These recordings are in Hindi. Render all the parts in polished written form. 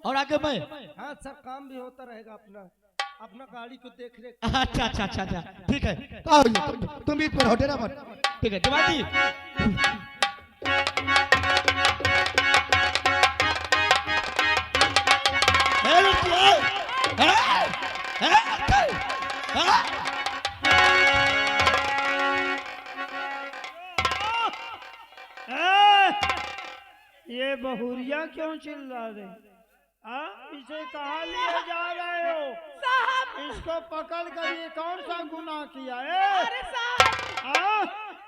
और आगे मैं। हाँ सर, काम भी होता रहेगा अपना अपना गाड़ी को देख रेख। अच्छा अच्छा अच्छा अच्छा ठीक है। तुम भी पर होटेरा मत। ठीक है जवान जी। ये बहुरिया क्यों चिल्ला रहे? इसे कहाँ लिए जा रहे हो? साहब इसको पकड़ कर ये कौन सा गुनाह किया है? अरे साहब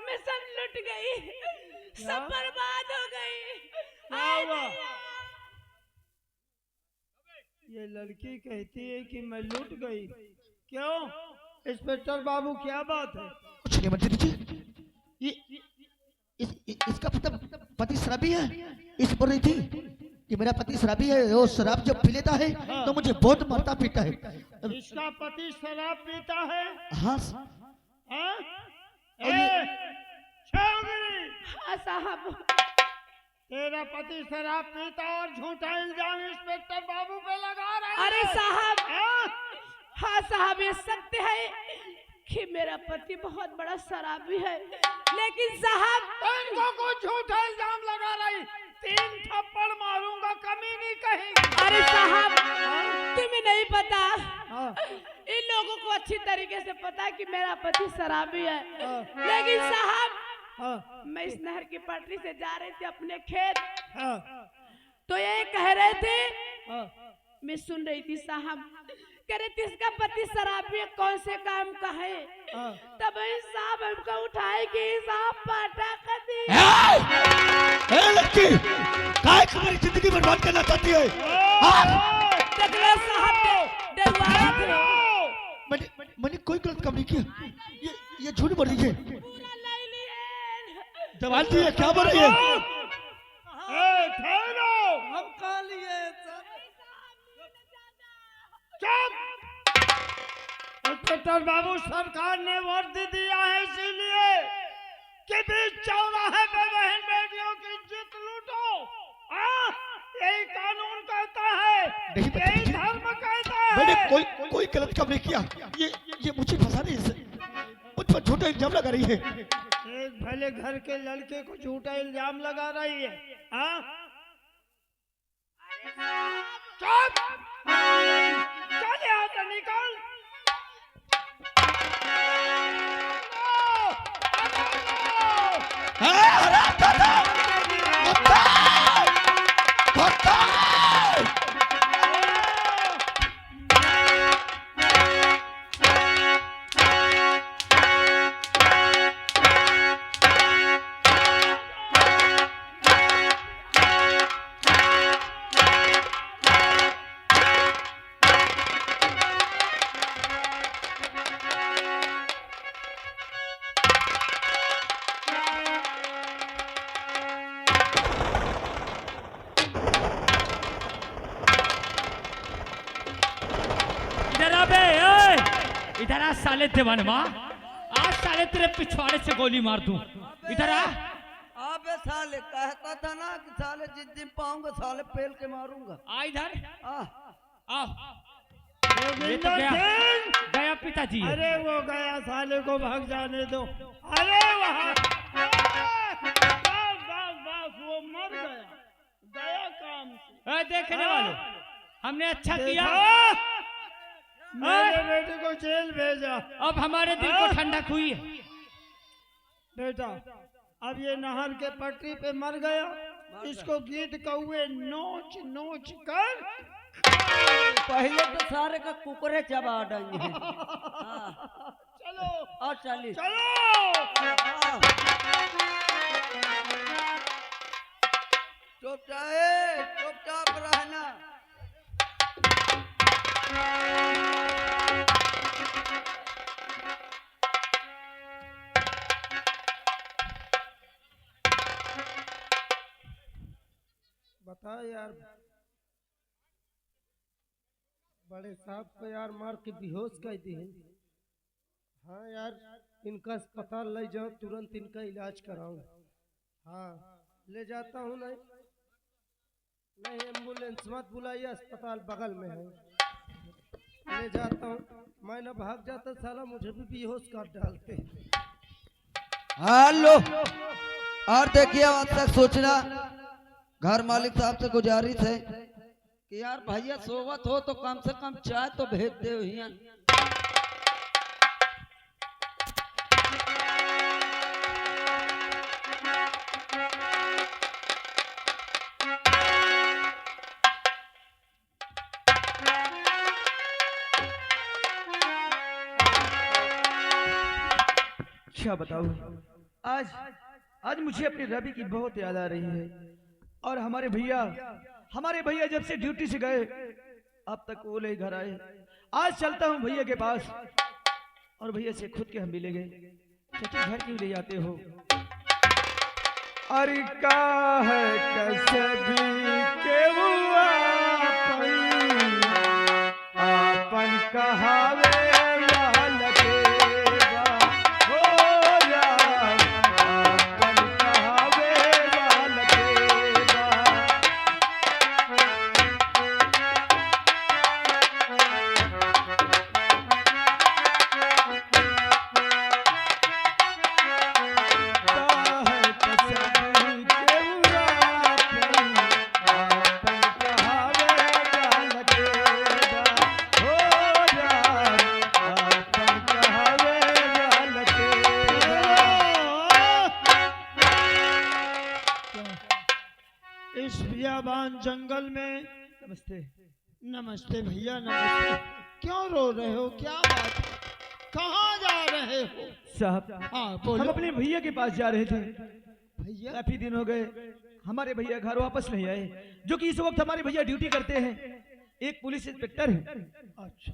मिशन लुट गई, सब बर्बाद हो गई। क्या हुआ? ये लड़की कहती है कि मैं लूट गई। क्यों इंस्पेक्टर बाबू, क्या बात है? कुछ नहीं मंत्री जी, इसका पति शराबी है। इस बोल रही थी कि मेरा पति शराबी है, वो शराब जब पी लेता है तो मुझे बहुत मारता पीता है। इसका पति शराब पीता है? हाँ हाँ साहब, तेरा पति शराब पीता और झूठा इल्जाम इंस्पेक्टर बाबू पे लगा रहा है। अरे साहब, हाँ साहब, ये सत्य है कि मेरा पति बहुत बड़ा शराबी है, लेकिन साहब इनको कुछ झूठा इल्जाम लगा रही। 3 थप्पड़ मारूंगा, कमी नहीं कहेगी। अरे साहब, तुम्हें नहीं पता, इन लोगों को अच्छी तरीके से पता है कि मेरा पति शराबी है। लेकिन साहब मैं इस नहर की पटरी से जा रही थी अपने खेत, तो ये कह रहे थे, मैं सुन रही थी साहब, कह रहे थे इसका पति शराबी है, कौन से काम का है। तब साहब हमको उठाए कि साहब पाटा कर दी। लड़की काय तुम्हारी जिंदगी बर्बाद करना चाहती है? मैंने कोई गलत काम नहीं किया, ये झूठ बोल रही है। जवान जी ये क्या बोल रही है? ठहरो, हम कहा लिए इंस्पेक्टर बाबू, सरकार ने वोट दिया है इसीलिए कि बीच चौराहे पे बहन बेटियों की इज्जत लूटो। यही कानून कहता है, यही धर्म कहता है। मैंने कोई गलत काम नहीं किया। ये मुझे फंसा रही है, मुझ पर झूठा इल्जाम लगा रही है। एक भले घर के लड़के को झूठा इल्जाम लगा रही है। चुप, चल यहाँ से निकल। इधर आ साले दीवान माँ, आज साले तेरे पिछवाड़े से गोली मार दूं। इधर आ। अबे साले कहता था ना कि साले जिस दिन पाऊंगा साले पेल के मारूंगा। आ इधर आ ये तो गया पिताजी। अरे वो गया, साले को भाग जाने दो। अरे वहाँ बस वो मर गया काम से। देखने वालों, हमने अच्छा किया, मेरे बेटे को जेल भेजा। अब हमारे दिल को ठंडक हुई है। बेटा अब ये नहर के पटरी पे मर गया, इसको गीत कौए नोच नोच कर पहले तो सारे का कुकरे चबा देंगे। चलो और चलिए चलो। चुपचाप रहना। बता यार, बड़े साहब को यार मार के बेहोश कर दी है। हाँ यार, इनका अस्पताल ले जाओ, तुरंत इनका इलाज कराऊं। हाँ ले जाता हूँ। नहीं नहीं एम्बुलेंस मत बुलाइए, अस्पताल बगल में है, ले जाता हूँ। मैं ना भाग जाता साला मुझे भी बेहोश कर डालते। हेलो, और देखिए आज तक सोचना घर मालिक साहब से गुजारिश है कि यार भैया सोवत हो तो कम से कम चाय तो भेज दे भैया। क्या बताऊं, आज मुझे अपनी रवि की बहुत याद आ रही है। और हमारे भैया जब से ड्यूटी से गए अब तक वो नहीं घर आए। आज चलता हूँ भैया के पास और भैया से खुद के हम मिलेंगे। चाचा घर क्यों ले जाते हो? अरे का है कैसे भी के हुआ अपन कहावे इस बियाबान जंगल में। नमस्ते नमस्ते भैया, नमस्ते। क्यों रो रहे हो, क्या बात, कहाँ जा रहे हो? साहब हाँ बोलो। हम अपने भैया के पास जा रहे थे। भैया काफी दिन हो गए हमारे भैया घर वापस नहीं आए, जो कि इस वक्त हमारे भैया ड्यूटी करते हैं, एक पुलिस इंस्पेक्टर है। अच्छा,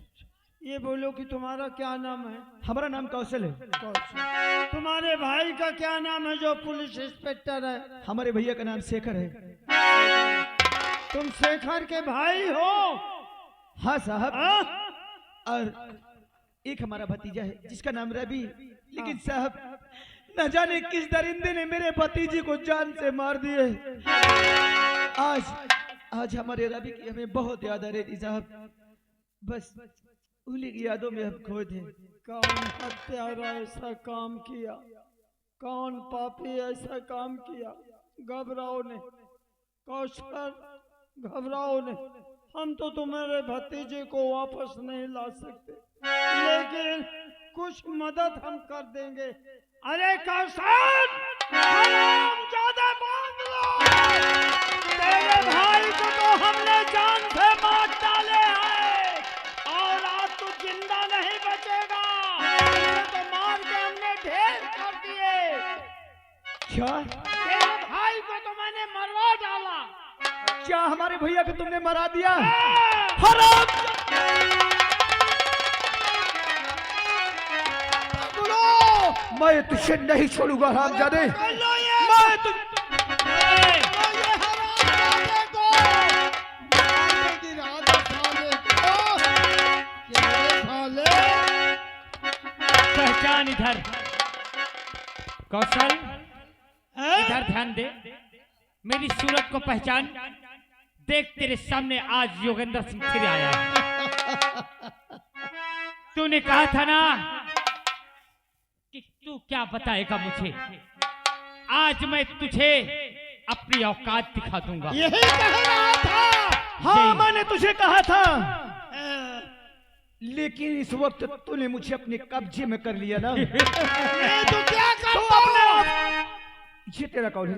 ये बोलो कि तुम्हारा क्या नाम है? हमारा नाम कौशल है। कौशल। तुम्हारे भाई का क्या नाम है जो पुलिस इंस्पेक्टर है? हमारे भैया का नाम शेखर है। तुम शेखर के भाई हो? हाँ साहब। और एक हमारा भतीजा है जिसका नाम रवि। लेकिन साहब न जाने किस दरिंदे ने मेरे भतीजे को जान से मार दिए। आज हमारे रवि की हमें बहुत याद आ रही थी साहब, बस उन्हीं की यादों में हम खो थे। कौन हत्यारा ऐसा काम किया, कौन पापी ऐसा काम किया? घबराओ नहीं कौशल, घबराओ नहीं। हम तो तुम्हारे भतीजे को वापस नहीं ला सकते, लेकिन कुछ मदद हम कर देंगे। अरे कौशल, हरामजादे बांध लो, तेरे भाई को तो हमने जान से मार डाले हैं और आज तू जिंदा नहीं बचेगा। तो मार के हमने ढेर कर दिए। क्या तेरे भाई को तो मैंने मरवा डाला। क्या हमारे भैया को तुमने मरा दिया? मैं तुझे नहीं छोड़ूंगा हरामजादे। मैं तुझ पहचान इधर। कौशल इधर ध्यान दे, मेरी सूरत को पहचान। देख तेरे सामने आज योगेंद्र सिंह फिर आया है। तूने कहा था ना कि तू क्या बताएगा मुझे, आज मैं तुझे अपनी औकात दिखा दूंगा। यही कह रहा था। हाँ मैंने तुझे कहा था, लेकिन इस वक्त तूने मुझे अपने कब्जे में कर लिया ना। तू क्या तो करता अपने है? आप ये तेरा कौन है?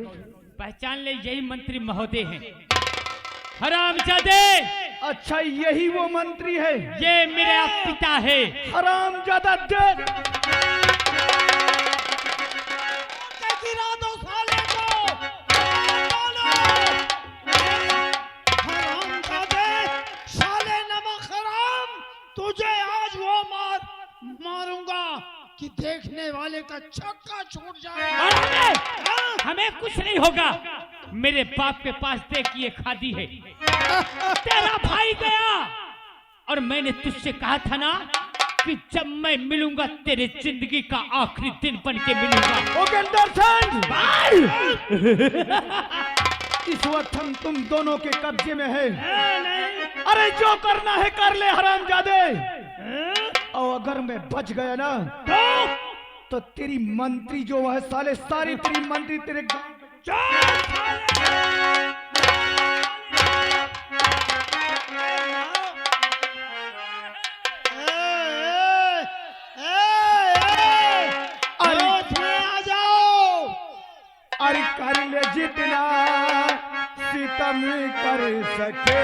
पहचान ले, यही मंत्री महोदय हैं। हरामजादे, अच्छा यही वो मंत्री है। ये मेरा पिता है। हरामजादा देख, गिरा दो साले को। हरामजादे, साले नमक हराम, तुझे आज वो मारूंगा कि देखने वाले का छक्का छूट जाए। और हमें कुछ नहीं होगा। मेरे बाप के पास देख ये खादी है। तेरा भाई गया और मैंने तुझसे कहा था ना कि जब मैं मिलूंगा तेरे जिंदगी का आखिरी दिन बन के मिलूंगा। योगेंद्र सिंह इस वक्त हम तुम दोनों के कब्जे में है। नहीं अरे जो करना है कर ले हरामजादे। और अगर मैं बच गया ना तो तेरी मंत्री जो है साले सारी तेरी मंत्री तेरे अरे कर ले जितना सितम कर सके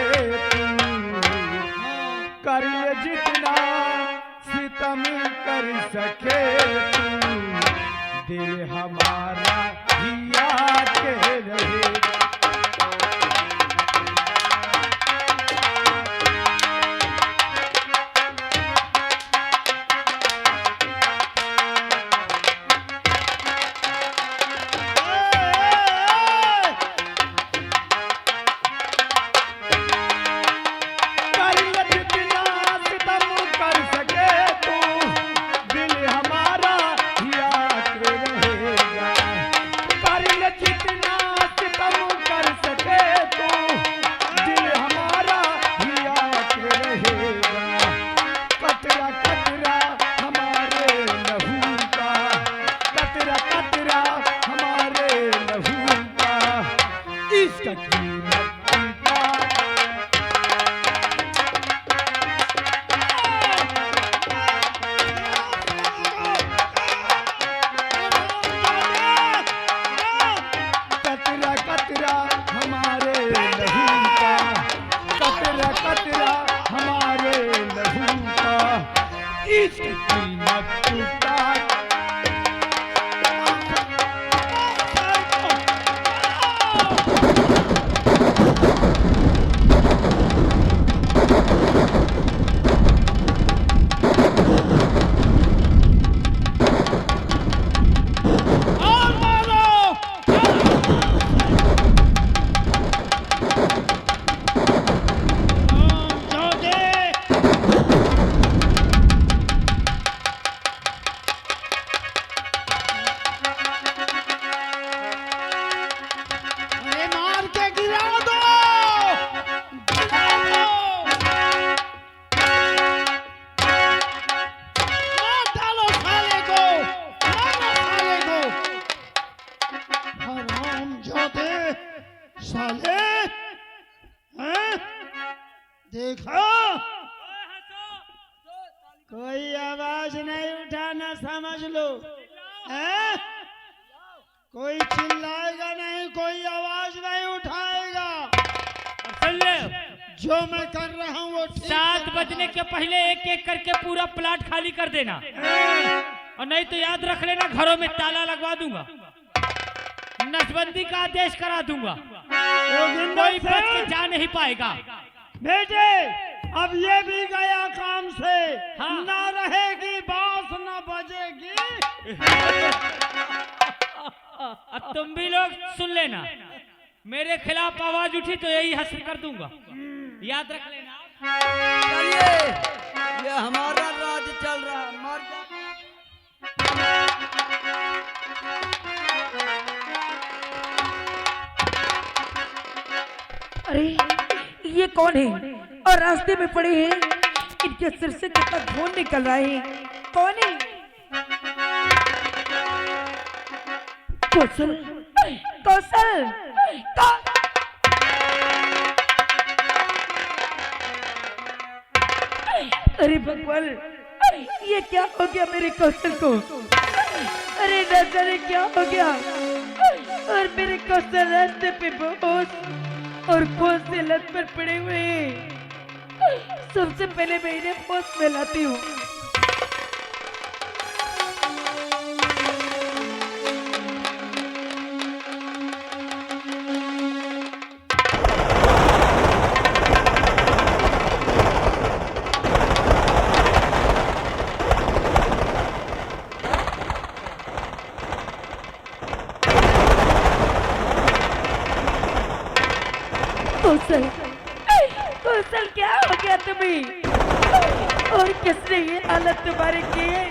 तू, कर ले जितना सितम कर सके तू, दिल हमारा हिया के रहे। देखो कोई आवाज नहीं उठाना, समझ लो हैं? कोई चिल्लाएगा नहीं, कोई आवाज नहीं उठाएगा। सुन ले, जो मैं कर रहा हूँ वो ठीक 7 है। बजने के पहले एक एक करके पूरा प्लाट खाली कर देना, और नहीं तो याद रख लेना घरों में ताला लगवा दूंगा, नसबंदी का आदेश करा दूंगा, कोई बच के जा नहीं पाएगा। बेटे अब ये भी गया काम से। हाँ। ना रहेगी बांस ना बजेगी। अब तुम भी लोग सुन लेना, मेरे खिलाफ आवाज उठी तो यही हश्र कर दूंगा, याद रख लेना। चलिए ये हमारा राज चल रहा है, मर जा। अरे ये कौन है और रास्ते में पड़े हैं? इनके सिर से कितना खून निकल रहा है। कौन है? कौशल, कौशल, अरे भगवान, ये क्या हो गया मेरे कौशल को? अरे न जाने क्या हो गया, और मेरे कौशल रास्ते पे बेहोश और कौन से लत पर पड़े हुए हैं। सबसे पहले मैं इन्हें होश में लाती हूँ। कौशल, कौशल क्या हो गया तुम्हें? और किसने ये हालत तुम्हारे की है?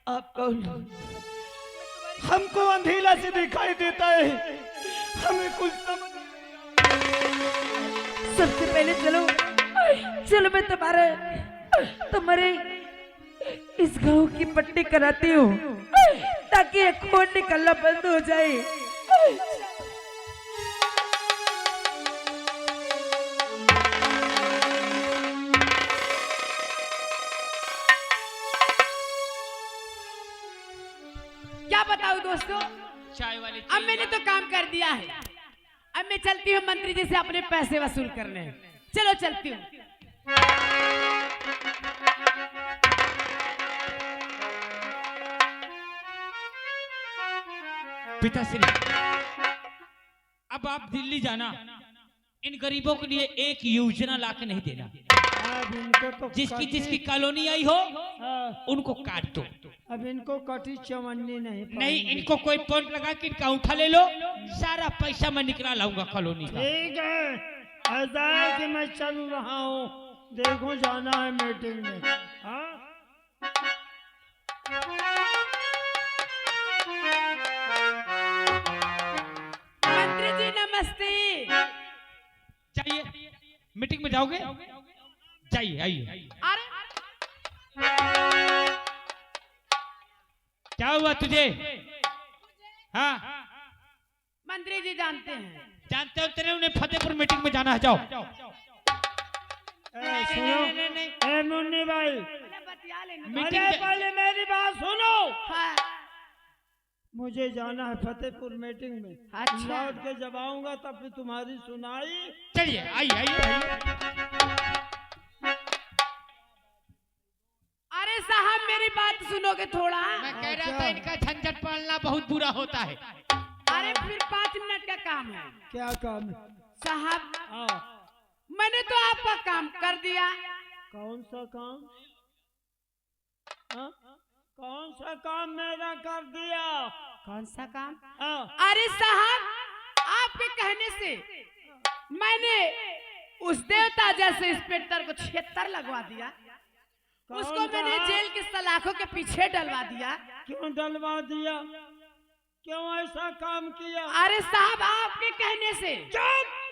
आप कौन? हमको अंधेला से दिखाई देता है, हमें कुछ समझ सबसे पहले चलो मैं तुम्हारे इस घाव की पट्टी कराती हूँ ताकि ये खून निकलना बंद हो जाए। क्या बताऊं दोस्तों, चाय वाले अब मैंने तो काम कर दिया है। अब मैं चलती हूँ मंत्री जी से अपने पैसे वसूल करने। चलो चलती हूँ। पिताश्री, अब आप दिल्ली जाना, इन गरीबों के लिए एक योजना लाके नहीं देना। अब इनको तो जिसकी कॉलोनी आई हो हाँ, उनको काट दो। अब इनको कटी चवन्नी नहीं नहीं, इनको कोई पॉइंट लगा कि इनका उठा ले लो, सारा पैसा मैं निकला लाऊंगा कॉलोनी का। ठीक है, ऐसा है कि मैं चल रहा हूँ, देखो जाना है मीटिंग में। हाँ मंत्री जी नमस्ते। जाइए, मीटिंग में जाओगे? जाइए, आइए। अरे क्या हुआ तुझे? हाँ, मंत्री जी जानते हैं। जानते हो तेरे उन्हें फतेहपुर मीटिंग में जाना है, जाओ। सुनो, ए मुन्नी भाई, अरे बतिया लेना। मीटिंग अरे के- पहले मेरी बात सुनो। हाँ, मुझे जाना है फतेहपुर मीटिंग में। अच्छा। लौट के जब आऊंगा तब भी तुम्हारी सुनाई। चलिए, आइए, आइए। अरे साहब मेरी बात सुनोगे थोड़ा? मैं कह रहा था इनका झंझट पालना बहुत बुरा होता है। अरे फिर 5 मिनट का काम है क्या काम है? साहब। हाँ, मैंने तो आपका काम कर दिया। कौन सा काम? हाँ? कौन सा काम मेरा कर दिया? कौन सा काम? हाँ, अरे साहब आपके कहने से मैंने उस देवता जैसे इंस्पेक्टर को 76 लगवा दिया। कौन उसको मैंने कहा? जेल की सलाखों के पीछे डलवा दिया। क्यों डलवा दिया? क्यों ऐसा काम किया? अरे साहब आपके कहने से। चुप!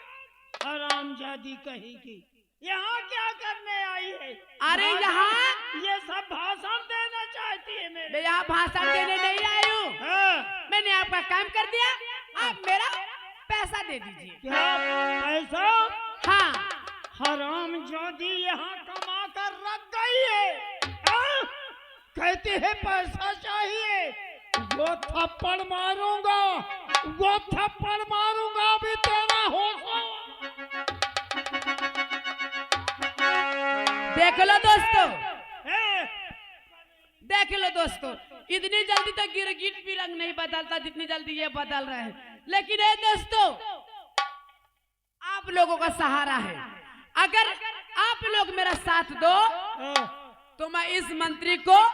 हरामजादी कहेगी। यहाँ क्या करने आई है? अरे भाषण- यहाँ- ये सब भाषण देना चाहती है मेरे। मैं यहाँ भाषण देने नहीं आई हूँ। हाँ, मैंने आपका काम कर दिया, आप मेरा पैसा दे दीजिए। क्या पैसा? हाँ, हरामजादी यहाँ कमा कर रख गई है। हाँ? कहती है पैसा चाहिए। वो थप्पड़ मारूंगा, वो थप्पड़ मारूंगा, अभी तेरा होश हो। देख लो दोस्तों, ए, देख लो दोस्तों, इतनी जल्दी तो गिरगिट भी रंग नहीं बदलता जितनी जल्दी ये बदल रहे हैं। लेकिन ये दोस्तों आप लोगों का सहारा है। अगर आप लोग मेरा साथ दो तो मैं इस मंत्री को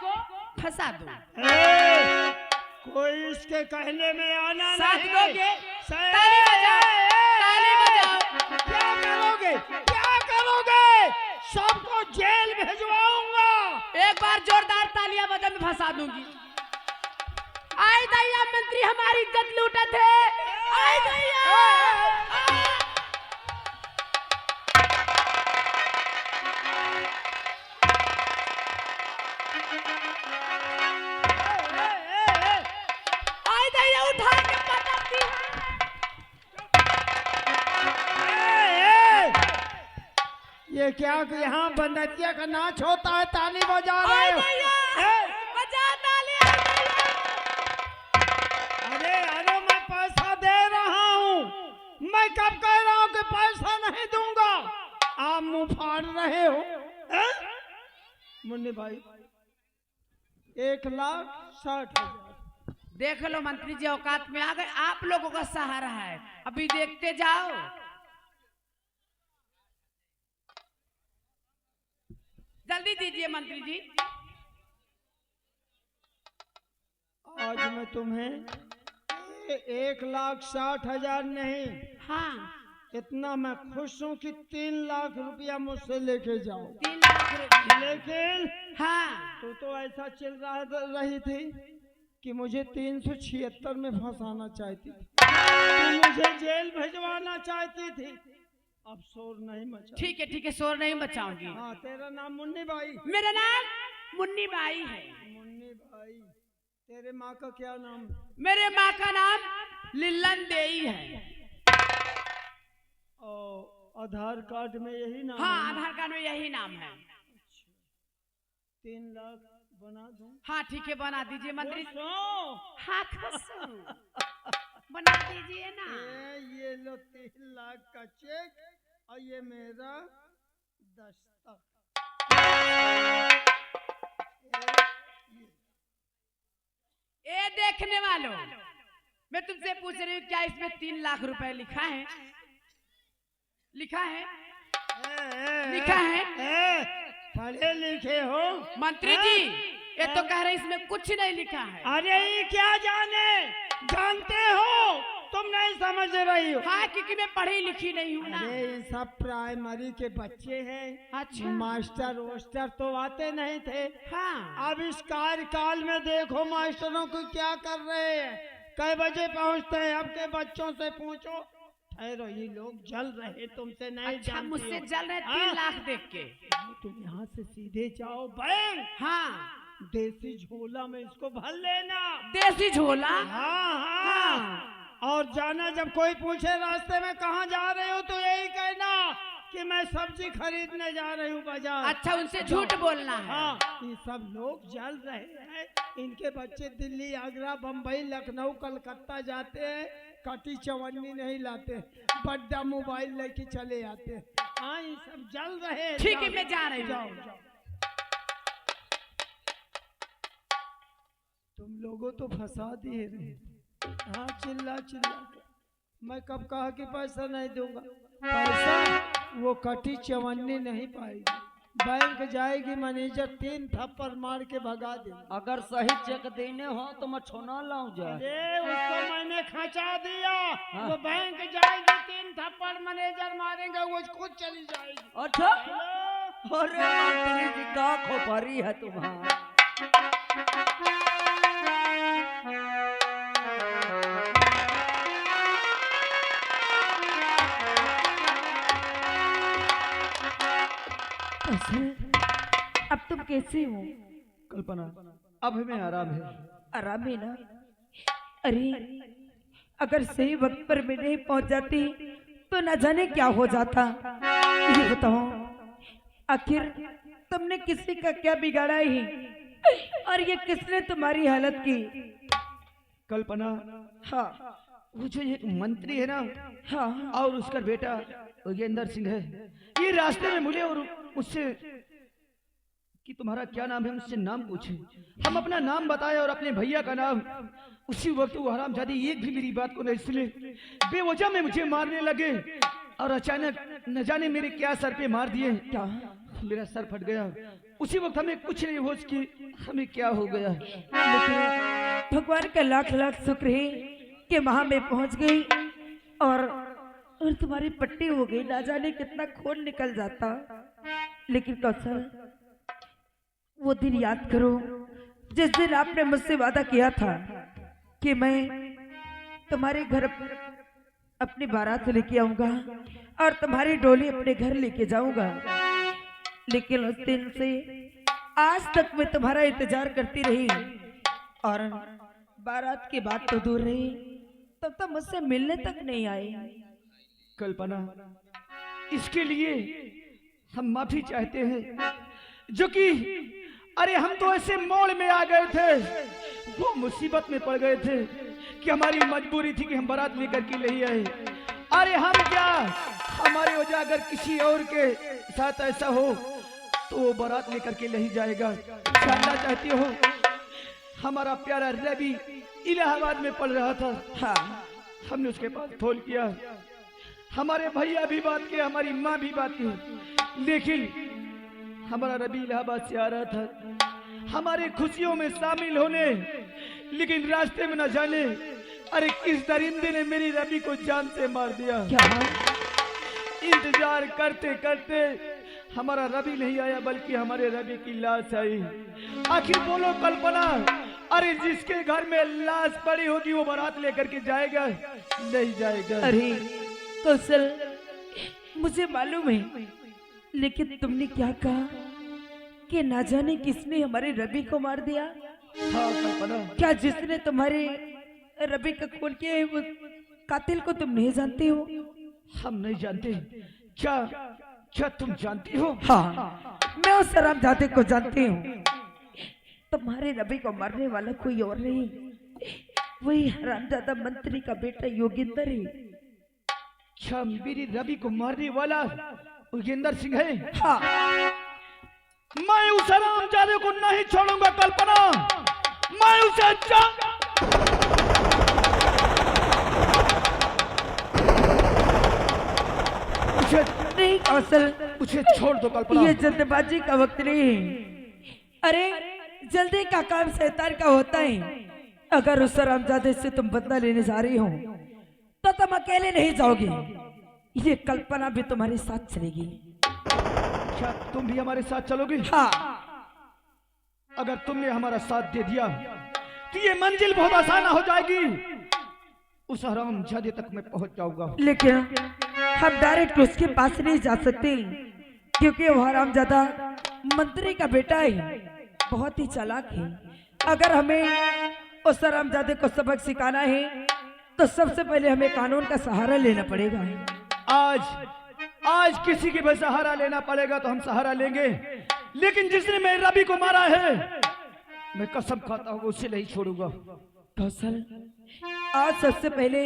फंसा दूं। ए, कोई इसके कहने में आना साथ नहीं। दोगे? सही- ताली बजाओ, ताली बजाओ। क्या करोगे? क्या करोगे? सबको जेल भिजवाऊंगा। एक बार जोरदार तालियां बजा में फंसा दूंगी। आए दैया मंत्री हमारी इज्जत लूटा थे। आए दैया। आए दैया उठा के पटक दी। ये क्या कि यहाँ बंदतिया का नाच होता है? ताली बजा रहे आए हो? दैया ए, बजा ताली। आए दैया। अरे अरे मैं पैसा दे रहा हूँ। मैं कब कह रहा हूँ कि पैसा नहीं दूंगा? आप मुंह फाड़ रहे हो। मुन्नी भाई 1,60,000। देख लो मंत्री जी औकात में आ गए। आप लोगों का सहारा है, अभी देखते जाओ। जल्दी दीजिए मंत्री जी। आज मैं तुम्हें 1,60,000 नहीं, हाँ, इतना मैं खुश हूँ कि 3 लाख रुपया मुझसे लेके जाओ। 3 लाख रुपए। लेकिन हाँ, तू तो ऐसा चिल रही थी कि मुझे 376 में फंसाना चाहती थी, तू मुझे जेल भिजवाना चाहती थी। अब शोर नहीं मचा। ठीक है शोर नहीं मचाऊंगी। हाँ, तेरा नाम मुन्नी बाई? मेरा नाम मुन्नी बाई है। मुन्नी बाई। तेरे माँ का क्या नाम है? मेरे माँ का नाम लिल्लन देई है। और आधार कार्ड में यही नाम हाँ, है? आधार कार्ड में यही नाम है। 3 लाख बना दूं? हाँ ठीक है, बना दीजिए मंत्री। खुशो। हाँ खुशो। बना दीजिए ना। ये लो 3 लाख का चेक और ये मेरा दस्तखत। ए देखने वालों, मैं तुमसे पूछ रही हूँ, क्या इसमें 3 लाख रुपए लिखा है? लिखा है? लिखा है? पढ़े लिखे हो मंत्री जी? ये तो कह रहे इसमें कुछ नहीं लिखा है। अरे ये क्या जानते हो? तुम नहीं समझ रही हो। हाँ, क्योंकि मैं पढ़ी लिखी नहीं हूँ ना। अरे ये सब प्राइमरी के बच्चे हैं। अच्छा। मास्टर वोस्टर तो आते नहीं थे। हाँ। अब इस कार्यकाल में देखो मास्टरों को क्या कर रहे हैं, कै बजे पहुंचते हैं। अब के बच्चों से पूछो। ठहरो, ये लोग जल रहे, तुमसे नहीं अच्छा, जानती मुझसे हो। जल रहे 3 हाँ? लाख देख के। तुम यहाँ से सीधे जाओ बैंक। हाँ, देसी झोला में इसको भर लेना। देसी झोला? हाँ। और जाना, जब कोई पूछे रास्ते में कहाँ जा रहे हो तो यही कहना कि मैं सब्जी खरीदने जा रही हूँ बाजार। अच्छा, उनसे झूठ बोलना है। हाँ, ये सब लोग जल रहे हैं। इनके बच्चे दिल्ली, आगरा, बम्बई, लखनऊ, कलकत्ता जाते हैं, कटी चवन्नी नहीं लाते, बड्डा मोबाइल लेके चले आते हैं। हाँ, ये सब जल रहे हैं। ठीक है, मैं जा रही हूँ। जाओ। तुम लोगों तो फंसा दिए रहे। हाँ, चिल्ला के। मैं कब कहा कि पैसा नहीं दूंगा? पैसा वो कटी चवन्नी नहीं पाएगी। बैंक जाएगी, मैनेजर 3 थप्पड़ मार के भगा देगा। अगर सही चेक देने हो तो मैं छोना लाऊं जा। अरे उसको मैंने खचा दिया। हाँ। वो बैंक जाएगी, 3 थप्पड़ मैनेजर मारेंगे, वो खुद चली जाएगी। अच्छा, हेलो? अरे मंत्री जी का खोपरी है तुम्हारा। अब तुम कैसे हो? कल्पना, अब हमें आराम है। आराम है ना? अरे अगर सही वक्त पर मैं नहीं पहुंच जाती तो न जाने क्या हो जाता। ये बताओ, आखिर तुमने किसी का क्या बिगाड़ा है और ये किसने तुम्हारी हालत की? कल्पना, हाँ वो जो एक मंत्री है ना, हाँ और उसका बेटा योगेंद्र सिंह है, ये रास्ते में मिले और मुझसे कि तुम्हारा क्या नाम है, मुझसे नाम पूछे। हम अपना नाम बताए और अपने भैया का नाम। उसी वक्त वो हरामजादी एक भी मेरी बात को नहीं सुने, बेवजह में मुझे मारने लगे और अचानक न जाने मेरे क्या सर पे मार दिए। क्या? मेरा सर फट गया। उसी वक्त हमें कुछ नहीं होश की हमें क्या हो गया। लेकिन भगवान का लाख लाख शुक्र है कि वहां में पहुंच गई और तुम्हारी पट्टी हो गई। ना जाने कितना खून निकल जाता। लेकिन कौशल, वो दिन याद करो जिस दिन आपने मुझसे वादा किया था कि मैं तुम्हारे घर अपनी बारात लेके आऊंगा और तुम्हारी डोली अपने घर लेके जाऊंगा। लेकिन उस दिन से आज तक मैं तुम्हारा इंतजार करती रही और बारात की बात तो दूर रही, तब तक मुझसे मिलने तक नहीं आए। कल्पना, इसके लिए हम माफी चाहते हैं, जो कि अरे हम तो ऐसे मोड़ में आ गए थे, वो मुसीबत में पड़ गए थे कि हमारी मजबूरी थी कि हम बारात लेकर के नहीं आए। अरे हम क्या, हमारे वजह अगर किसी और के साथ ऐसा हो तो वो बारात लेकर के नहीं जाएगा। जानना चाहती हो, हमारा प्यारा रवि इलाहाबाद में पढ़ रहा था। हाँ, हमने उसके पास फोन किया, हमारे भैया भी बात किए, हमारी माँ भी बात की, लेकिन हमारा रवि इलाहाबाद से आ रहा था हमारे खुशियों में शामिल होने, लेकिन रास्ते में न जाने अरे किस दरिंदे ने मेरी रवि को जान से मार दिया। क्या? इंतजार करते करते हमारा रवि नहीं आया, बल्कि हमारे रवि की लाश आई। आखिर बोलो कल्पना, अरे जिसके घर में लाश पड़ी होगी वो बारात लेकर के जाएगा नहीं जाएगा? अरे कौशल, मुझे मालूम है, लेकिन तुमने क्या कहा कि ना जाने किसने हमारे रवि को मार दिया? हाँ कल्पना, क्या जिसने तुम्हारे रवि का खून किया है वो कातिल को तुम नहीं जानते हो? हम नहीं जानते। क्या क्या तुम जानती हो? हाँ, मैं उस हरामजादे को जानती हूँ। तुम्हारे रवि को मारने वाला कोई और नहीं, वही हरामजादा मंत्री का बेटा योगेंद्र है। क्या मेरी रवि को मारने वाला योगेंद्र सिंह है? हाँ, मैं उस हरामजादे को नहीं छोड़ूंगा कल्पना, मैं उसे नहीं कौशल, उसे छोड़ दो कल्पना। ये जल्दबाजी का वक्त नहीं है। अरे जल्दी का काम शैतान का होता है। अगर उस हरामजादे से तुम बदला लेने जा रही हो तो तुम अकेले नहीं जाओगी, ये कल्पना भी तुम्हारे साथ चलेगी। क्या तुम भी हमारे साथ चलोगी? हाँ, अगर तुमने हमारा साथ दे दिया तो ये मंजिल बहुत आसान हो जाएगी, उस हरामजादे तक मैं पहुंच जाऊंगा। लेकिन हम डायरेक्ट उसके पास नहीं जा सकते, क्योंकि वो हरामजादा मंत्री का बेटा है, बहुत ही चालाक है। अगर हमें उस हरामजादे को सबक सिखाना है तो सबसे पहले हमें कानून का सहारा लेना पड़ेगा। आज किसी की भी सहारा लेना पड़ेगा तो हम सहारा लेंगे, लेकिन जिसने मेरे रवि को मारा है मैं कसम खाता हूँ उसे नहीं छोड़ूंगा। कौशल, आज सबसे पहले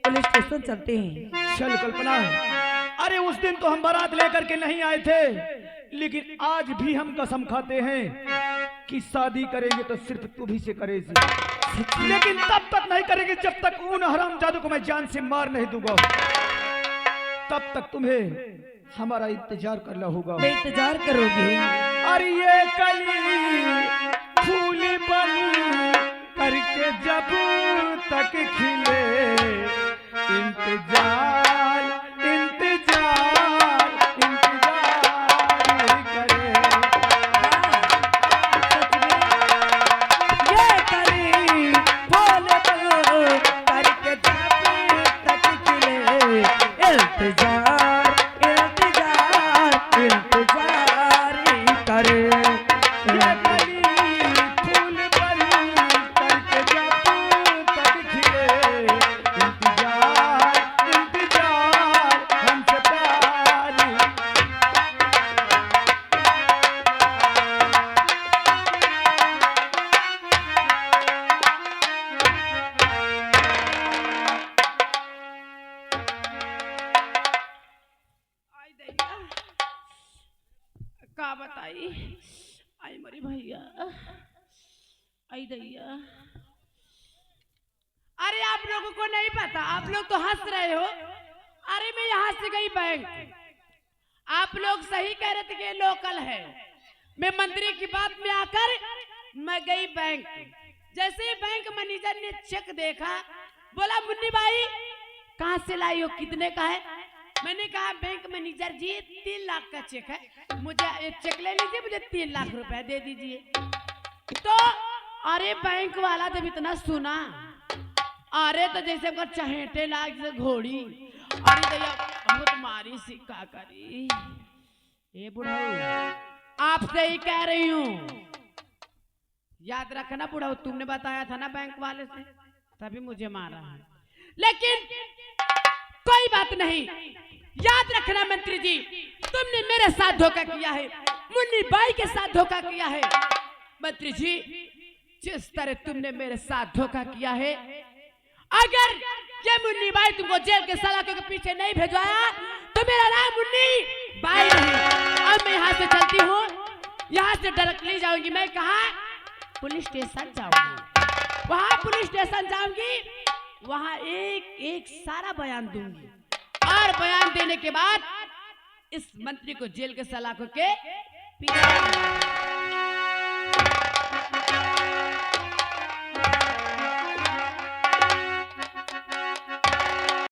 पुलिस स्टेशन चलते हैं। चल कल्पना, अरे उस दिन तो हम बारात लेकर के नहीं आए थे, लेकिन आज भी हम कसम खाते हैं कि शादी करेंगे तो सिर्फ तू भी से करेगी, लेकिन तब तक नहीं करेंगे जब तक उन हरामजादों को मैं जान से मार नहीं दूंगा। तब तक तुम्हें हमारा इंतजार करना होगा। मैं इंतजार करोगे? अरे ये कली फूल बन करके जब तक खिले, इंतजार इंतजार इंतजार करे। ये कली फूल बन करके जब तक खिले, इंतजार इंतजार इंतजार करे। ये कली फूल बन करके जब तक खिले, इंतजार इंतजार हमसे प्यार। आई दैया, का बताई, आई मरी भैया, आई दैया। अरे आप लोगों को नहीं पता, आप लोग तो हंस रहे हो। अरे मैं यहाँ से गई बैंक, आप लोग सही कह रहे थे कि ये लोकल है। मैं मंत्री की बात में आकर मैं गई बैंक। जैसे ही बैंक मैनेजर ने चेक देखा, बोला मुन्नी भाई कहाँ से लाई हो, कितने का है? मैंने कहा बैंक मैनेजर जी 3 लाख का चेक है, मुझे ये चेक ले लीजिए, मुझे 3 लाख रुपए दे दीजिए। तो अरे बैंक वाला जब इतना सुना, अरे तो जैसे वो चहेटे लाग से घोड़ी, अरे दैया बहुत मारी सिक्का करी। ए बुढ़ाऊ आपसे ही कह रही हूँ, याद रखना बुढ़ाऊ, तुमने बताया था ना बैंक वाले से, तभी मुझे मारा है। लेकिन कोई बात नहीं, याद रखना मंत्री जी, तुमने मेरे साथ धोखा किया है, मुन्नी बाई के साथ धोखा किया है। मंत्री जी, जिस तरह तुमने मेरे साथ धोखा किया है, अगर ये मुन्नी बाई तुमको जेल के सलाखों के पीछे नहीं भेजवाया तो मेरा नाम मुन्नी बाई नहीं। अब मैं यहाँ से चलती हूँ, यहाँ से डायरेक्टली जाऊंगी। मैं कहा पुलिस स्टेशन जाऊंगी, वहाँ पुलिस स्टेशन जाऊंगी, वहाँ एक एक सारा बयान दूंगी, और बयान देने के बाद इस मंत्री को जेल के सलाखों के पीछे